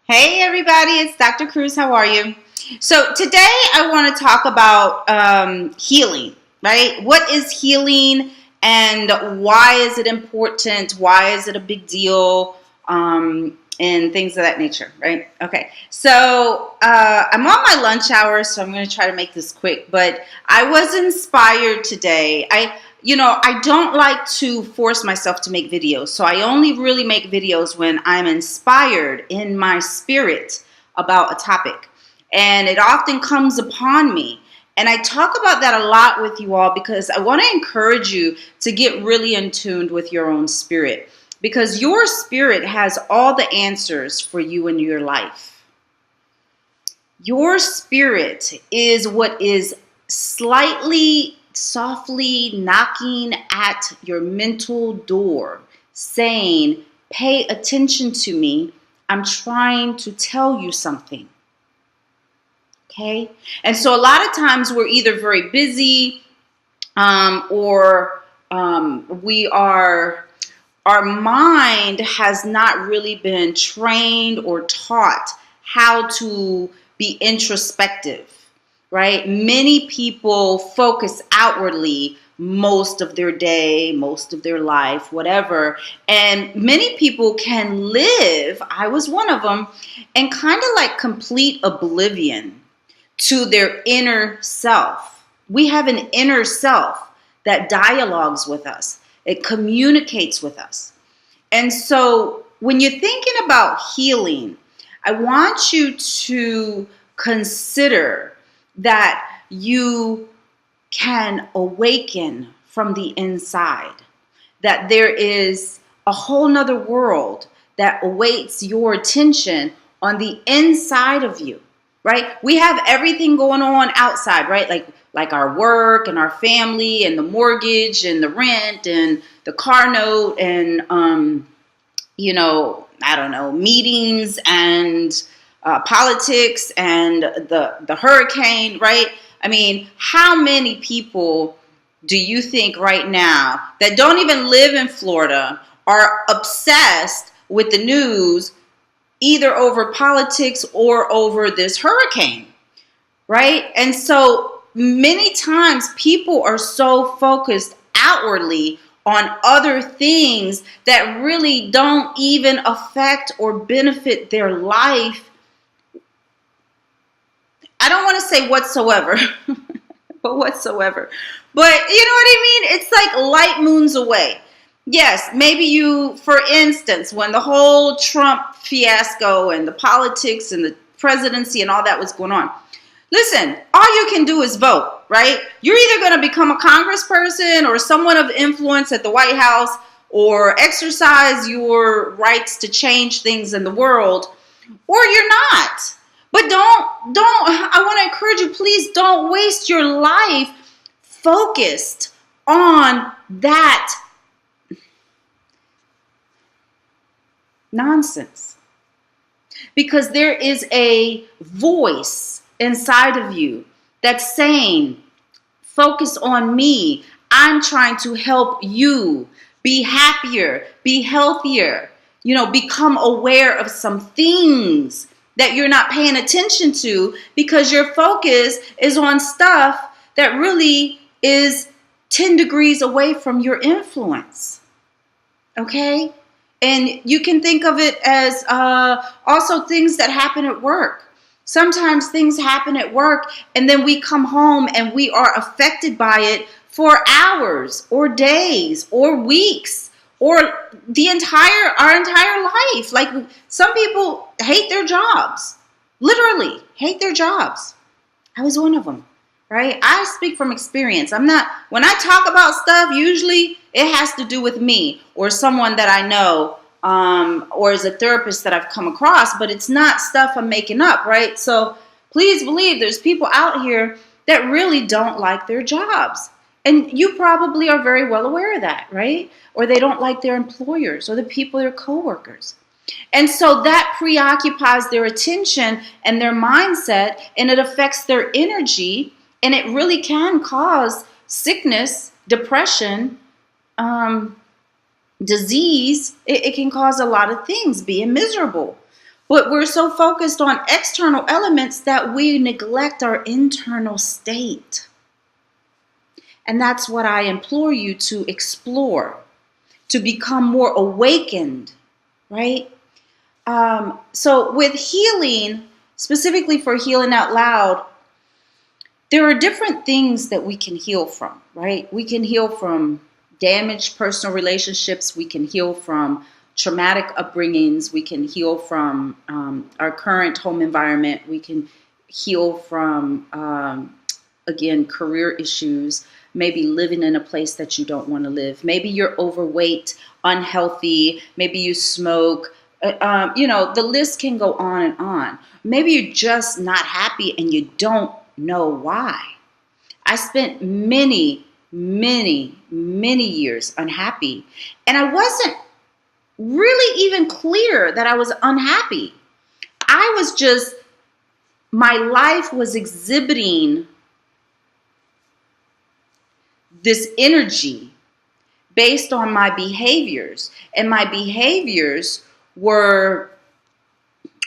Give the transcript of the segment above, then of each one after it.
Hey everybody, it's Dr. Cruz. How are you? So today I want to talk about healing, right? What is healing and why is it important? Why is it a big deal? And things of that nature, right? Okay, so I'm on my lunch hour, so I'm going to try to make this quick, but I was inspired today. I don't like to force myself to make videos. So I only really make videos when I'm inspired in my spirit about a topic. And it often comes upon me. And I talk about that a lot with you all because I want to encourage you to get really in tune with your own spirit. Because your spirit has all the answers for you in your life. Your spirit is what is softly knocking at your mental door, saying, pay attention to me. I'm trying to tell you something. Okay? And so a lot of times we're either very busy or our mind has not really been trained or taught how to be introspective. Right? Many people focus outwardly most of their day, most of their life, whatever. And many people can live, I was one of them, in kind of like complete oblivion to their inner self. We have an inner self that dialogues with us. It communicates with us. And so when you're thinking about healing, I want you to consider that you can awaken from the inside, that there is a whole nother world that awaits your attention on the inside of you, right? We have everything going on outside, right? Like our work and our family and the mortgage and the rent and the car note and, meetings and politics and the hurricane, right? I mean, how many people do you think right now that don't even live in Florida are obsessed with the news either over politics or over this hurricane, right? And so many times people are so focused outwardly on other things that really don't even affect or benefit their life. I don't want to say whatsoever, but whatsoever. But you know what I mean? It's like light moons away. Yes, maybe you, for instance, when the whole Trump fiasco and the politics and the presidency and all that was going on. Listen, all you can do is vote, right? You're either going to become a congressperson or someone of influence at the White House or exercise your rights to change things in the world, or you're not. But I want to encourage you, please don't waste your life focused on that nonsense. Because there is a voice inside of you that's saying, focus on me. I'm trying to help you be happier, be healthier, become aware of some things that you're not paying attention to because your focus is on stuff that really is 10 degrees away from your influence. Okay? And you can think of it as also things that happen at work. Sometimes things happen at work and then we come home and we are affected by it for hours or days or weeks or our entire life. Like some people hate their jobs, literally hate their jobs. I was one of them, right? I speak from experience. When I talk about stuff, usually it has to do with me or someone that I know, or as a therapist that I've come across, but it's not stuff I'm making up, right? So please believe there's people out here that really don't like their jobs. And you probably are very well aware of that, right? Or they don't like their employers or the people, their coworkers. And so that preoccupies their attention and their mindset, and it affects their energy, and it really can cause sickness, depression, disease. It can cause a lot of things, being miserable. But we're so focused on external elements that we neglect our internal state. And that's what I implore you to explore, to become more awakened, right? So with healing, specifically for Healing Out Loud, there are different things that we can heal from, right? We can heal from damaged personal relationships. We can heal from traumatic upbringings. We can heal from our current home environment. We can heal from, again, career issues, maybe living in a place that you don't want to live. Maybe you're overweight, unhealthy. Maybe you smoke. The list can go on and on. Maybe you're just not happy and you don't know why. I spent many years unhappy, and I wasn't really even clear that I was unhappy. My life was exhibiting this energy based on my behaviors, and my behaviors were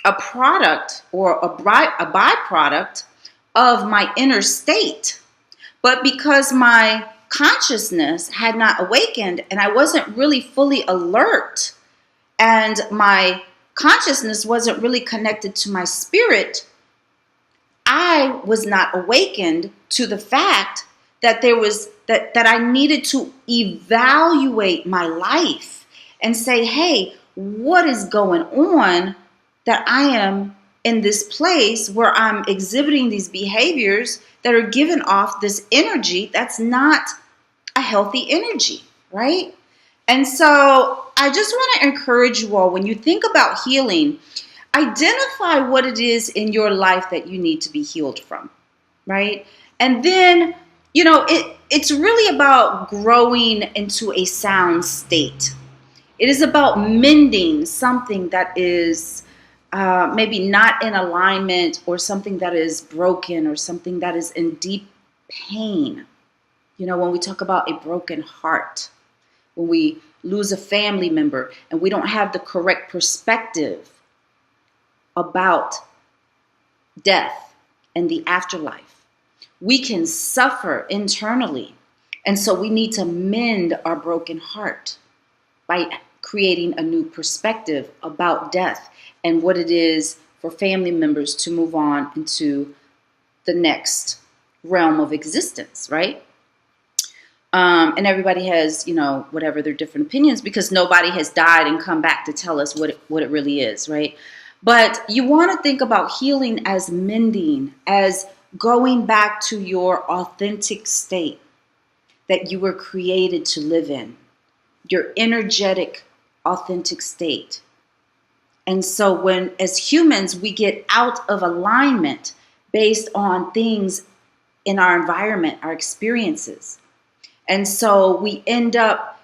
a product or a byproduct of my inner state. But because my consciousness had not awakened and I wasn't really fully alert, and my consciousness wasn't really connected to my spirit, I was not awakened to the fact that that I needed to evaluate my life and say, hey, what is going on that I am in this place where I'm exhibiting these behaviors that are giving off this energy that's not a healthy energy, right? And so I just want to encourage you all, when you think about healing, identify what it is in your life that you need to be healed from, right? And then, it's really about growing into a sound state. It is about mending something that is maybe not in alignment, or something that is broken, or something that is in deep pain. When we talk about a broken heart, when we lose a family member and we don't have the correct perspective about death and the afterlife, we can suffer internally. And so we need to mend our broken heart by creating a new perspective about death and what it is for family members to move on into the next realm of existence, right? And everybody has, whatever their different opinions, because nobody has died and come back to tell us what it really is, right? But you want to think about healing as mending, as going back to your authentic state that you were created to live in, your energetic, authentic state. And so when, as humans, we get out of alignment based on things in our environment, our experiences, and so we end up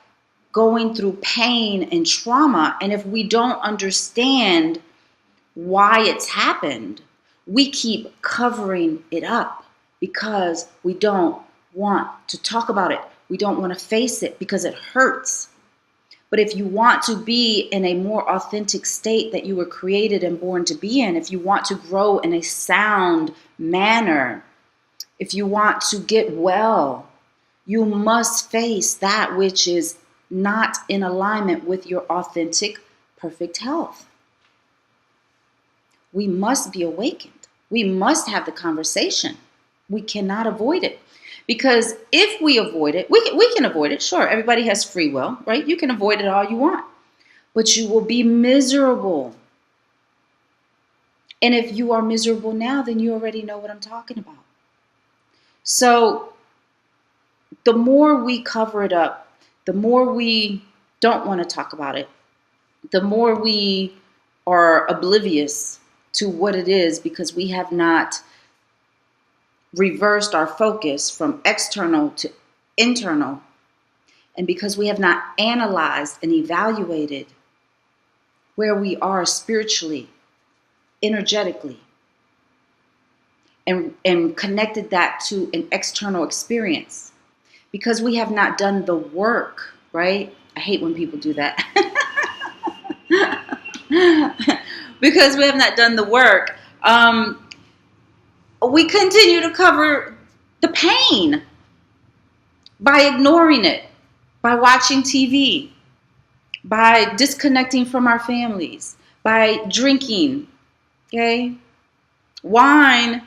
going through pain and trauma. And if we don't understand why it's happened, we keep covering it up because we don't want to talk about it. We don't want to face it because it hurts. But if you want to be in a more authentic state that you were created and born to be in, if you want to grow in a sound manner, if you want to get well, you must face that which is not in alignment with your authentic, perfect health. We must be awakened. We must have the conversation. We cannot avoid it. Because if we avoid it, we can avoid it. Sure, everybody has free will, right? You can avoid it all you want. But you will be miserable. And if you are miserable now, then you already know what I'm talking about. So the more we cover it up, the more we don't want to talk about it, the more we are oblivious to what it is, because we have not reversed our focus from external to internal, and because we have not analyzed and evaluated where we are spiritually, energetically, and connected that to an external experience, because we have not done the work, right? I hate when people do that. because we have not done the work. We continue to cover the pain by ignoring it, by watching TV, by disconnecting from our families, by drinking. Okay? Wine,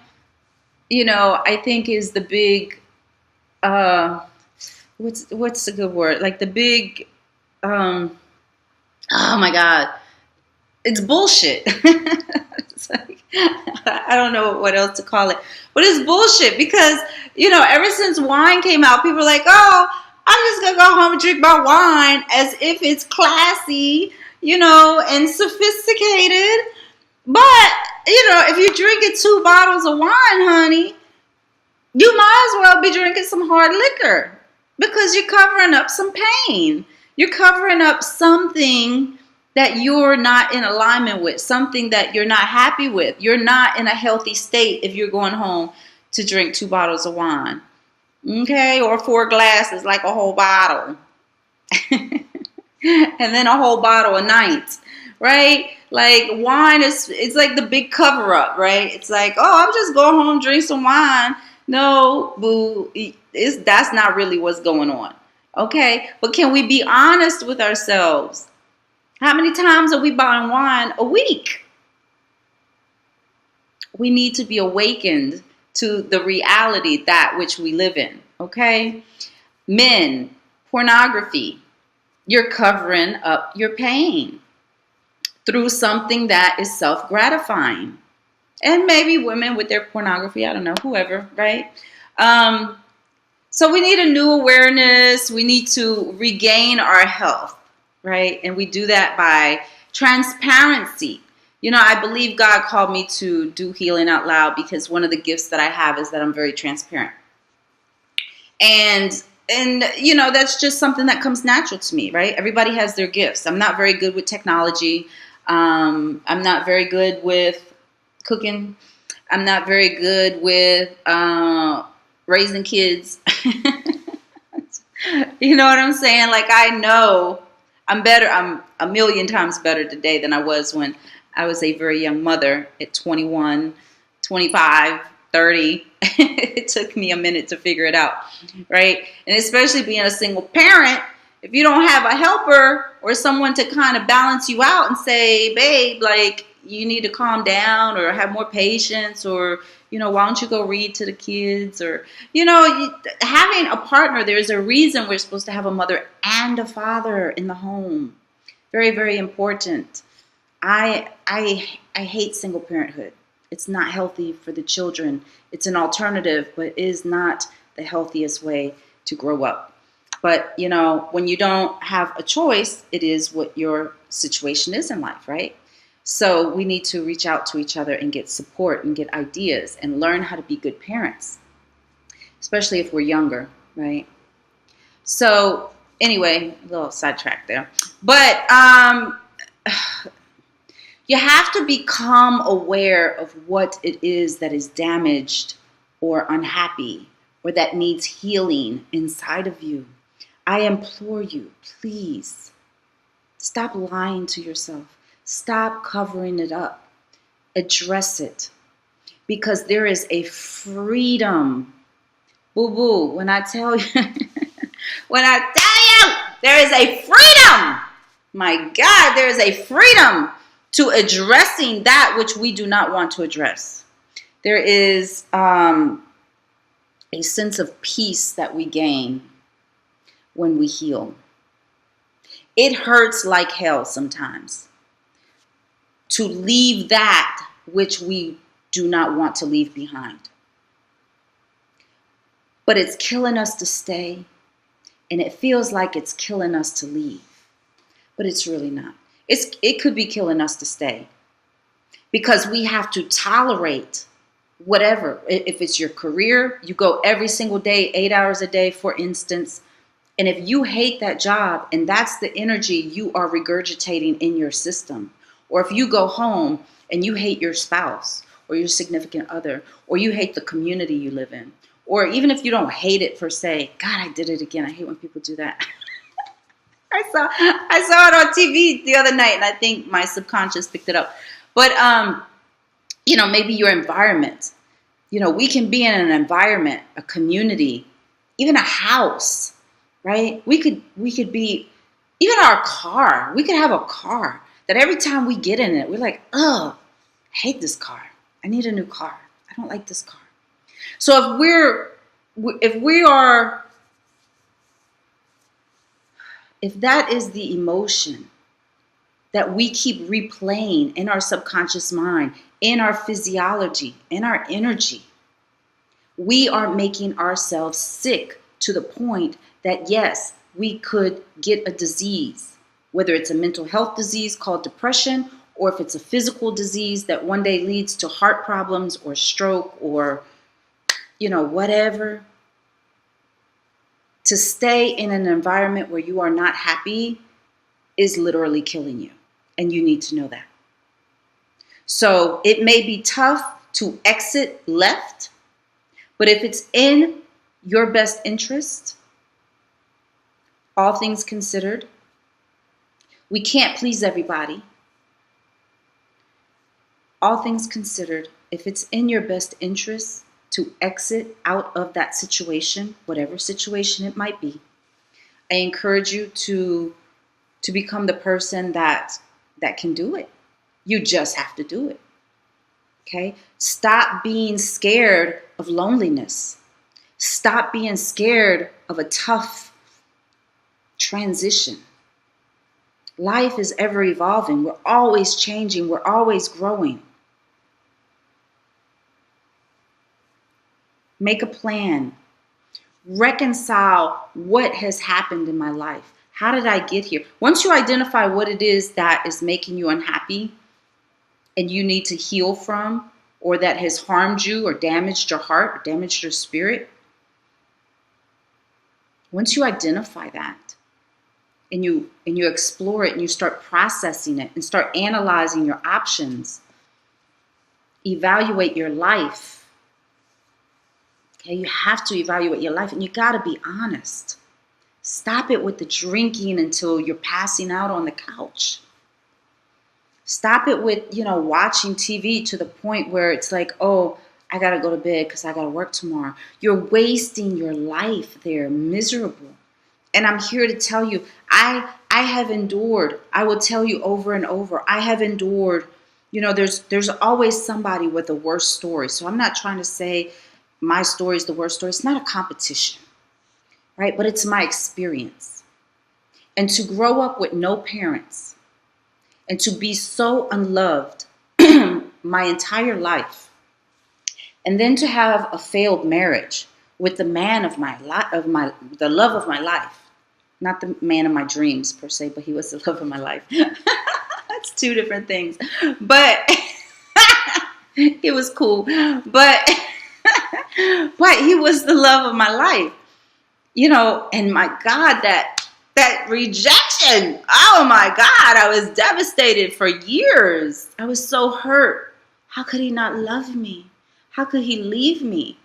I think is the big, what's a good word? Like the big, oh my God, it's bullshit. It's like, I don't know what else to call it, but it's bullshit because, ever since wine came out, people are like, oh, I'm just going to go home and drink my wine as if it's classy, and sophisticated. But, if you're drinking 2 bottles of wine, honey, you might as well be drinking some hard liquor because you're covering up some pain. You're covering up something that you're not in alignment with, something that you're not happy with. You're not in a healthy state if you're going home to drink 2 bottles of wine. Okay? Or 4 glasses, like a whole bottle. And then a whole bottle a night. Right? Like wine it's like the big cover up, right? It's like, oh, I'm just going home, drink some wine. No, boo, that's not really what's going on. Okay? But can we be honest with ourselves? How many times are we buying wine a week? We need to be awakened to the reality that which we live in. Okay? Men, pornography. You're covering up your pain through something that is self-gratifying. And maybe women with their pornography, I don't know, whoever, right? So we need a new awareness. We need to regain our health, right? And we do that by transparency. I believe God called me to do Healing Out Loud because one of the gifts that I have is that I'm very transparent. And that's just something that comes natural to me, right? Everybody has their gifts. I'm not very good with technology. I'm not very good with cooking. I'm not very good with raising kids. You know what I'm saying? Like, I know I'm better. I'm a million times better today than I was when I was a very young mother at 21, 25, 30. It took me a minute to figure it out, right? And especially being a single parent, if you don't have a helper or someone to kind of balance you out and say, babe, like, you need to calm down or have more patience or, why don't you go read to the kids or, having a partner, there's a reason we're supposed to have a mother and a father in the home. Very, very important. I hate single parenthood. It's not healthy for the children. It's an alternative, but it is not the healthiest way to grow up. But, when you don't have a choice, it is what your situation is in life, right? So we need to reach out to each other and get support and get ideas and learn how to be good parents, especially if we're younger, right? So anyway, a little sidetrack there. But you have to become aware of what it is that is damaged or unhappy or that needs healing inside of you. I implore you, please, stop lying to yourself. Stop covering it up. Address it. Because there is a freedom. Boo-boo, when I tell you, there is a freedom. My God, there is a freedom to addressing that which we do not want to address. There is a sense of peace that we gain when we heal. It hurts like hell sometimes to leave that which we do not want to leave behind. But it's killing us to stay, and it feels like it's killing us to leave. But it's really not. It could be killing us to stay because we have to tolerate whatever. If it's your career, you go every single day, 8 hours a day, for instance. And if you hate that job and that's the energy you are regurgitating in your system, or if you go home and you hate your spouse or your significant other, or you hate the community you live in, or even if you don't hate it per se, God, I did it again. I hate when people do that. I saw it on TV the other night, and I think my subconscious picked it up. But maybe your environment. We can be in an environment, a community, even a house, right? We could be, even our car. We could have a car that every time we get in it, we're like, oh, I hate this car. I need a new car. I don't like this car. So if that is the emotion that we keep replaying in our subconscious mind, in our physiology, in our energy, we are making ourselves sick to the point that, yes, we could get a disease, whether it's a mental health disease called depression, or if it's a physical disease that one day leads to heart problems or stroke or, whatever. To stay in an environment where you are not happy is literally killing you. And you need to know that. So it may be tough to exit left, but if it's in your best interest, all things considered, we can't please everybody. All things considered, if it's in your best interest to exit out of that situation, whatever situation it might be, I encourage you to become the person that can do it. You just have to do it. Okay? Stop being scared of loneliness. Stop being scared of a tough transition. Life is ever evolving. We're always changing. We're always growing. Make a plan. Reconcile what has happened in my life. How did I get here? Once you identify what it is that is making you unhappy and you need to heal from, or that has harmed you or damaged your heart or damaged your spirit, once you identify that and you explore it and you start processing it and start analyzing your options, evaluate your life. Okay, you have to evaluate your life, and you got to be honest. Stop it with the drinking until you're passing out on the couch. Stop it with, watching TV to the point where it's like, oh, I got to go to bed because I got to work tomorrow. You're wasting your life there, miserable. And I'm here to tell you, I have endured. I will tell you over and over, I have endured. There's always somebody with a worse story. So I'm not trying to say my story is the worst story. It's not a competition, right? But it's my experience. And to grow up with no parents and to be so unloved my entire life, and then to have a failed marriage with the man of my life, the love of my life, not the man of my dreams per se, but he was the love of my life. That's two different things. But it was cool. But he was the love of my life, and my God, that rejection. Oh my God, I was devastated for years. I was so hurt. How could he not love me? How could he leave me?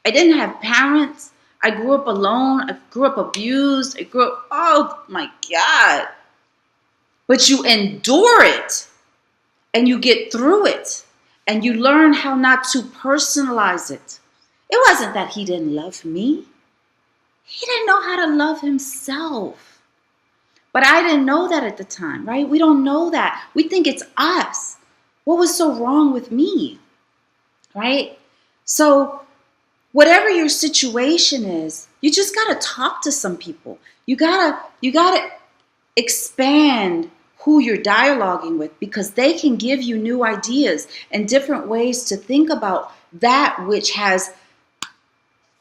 I didn't have parents. I grew up alone. I grew up abused. Oh my God. But you endure it and you get through it and you learn how not to personalize it. It wasn't that he didn't love me. He didn't know how to love himself. But I didn't know that at the time, right? We don't know that. We think it's us. What was so wrong with me, right? So whatever your situation is, you just got to talk to some people. You got to expand who you're dialoguing with, because they can give you new ideas and different ways to think about that which has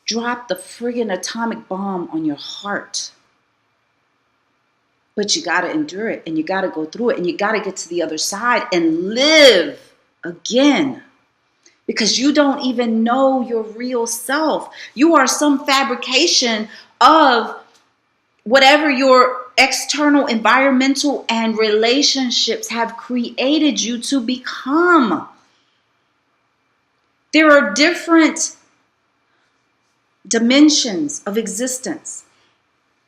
dropped the friggin' atomic bomb on your heart. But you got to endure it, and you got to go through it, and you got to get to the other side and live again. Because you don't even know your real self. You are some fabrication of whatever your external, environmental, and relationships have created you to become. There are different dimensions of existence,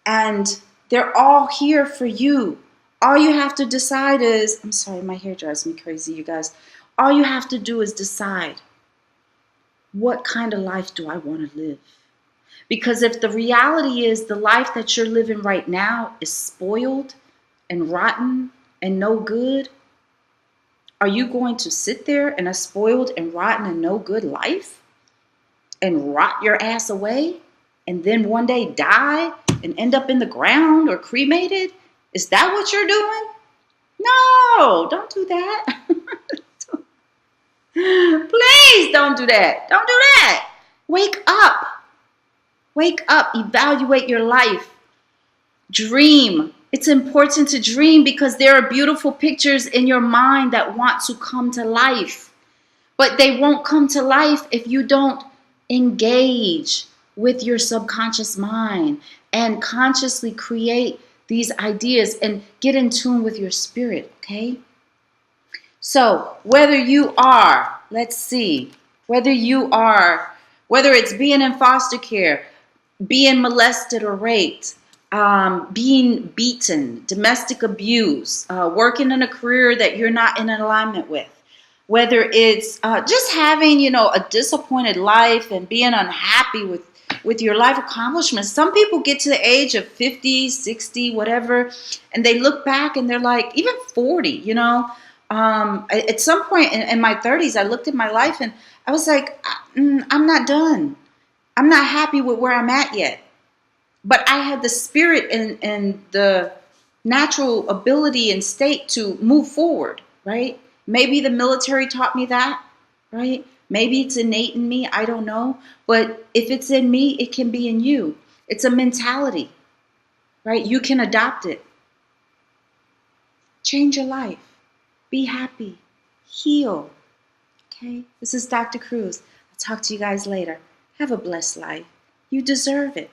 and they're all here for you. All you have to decide is, I'm sorry, my hair drives me crazy, you guys. All you have to do is decide, what kind of life do I want to live? Because if the reality is the life that you're living right now is spoiled and rotten and no good, are you going to sit there in a spoiled and rotten and no good life and rot your ass away and then one day die and end up in the ground or cremated? Is that what you're doing? No, don't do that. Please don't do that. Don't do that. Wake up. Wake up. Evaluate your life. Dream. It's important to dream because there are beautiful pictures in your mind that want to come to life. But they won't come to life if you don't engage with your subconscious mind and consciously create these ideas and get in tune with your spirit, okay? So whether you are, let's see, whether it's being in foster care, being molested or raped, being beaten, domestic abuse, working in a career that you're not in alignment with, whether it's just having, a disappointed life and being unhappy with your life accomplishments. Some people get to the age of 50, 60, whatever, and they look back and they're like, even 40, at some point in my 30s, I looked at my life and I was like, I'm not done. I'm not happy with where I'm at yet. But I had the spirit and the natural ability and state to move forward, right? Maybe the military taught me that, right? Maybe it's innate in me. I don't know. But if it's in me, it can be in you. It's a mentality, right? You can adopt it. Change your life. Be happy. Heal. Okay? This is Dr. Cruz. I'll talk to you guys later. Have a blessed life. You deserve it.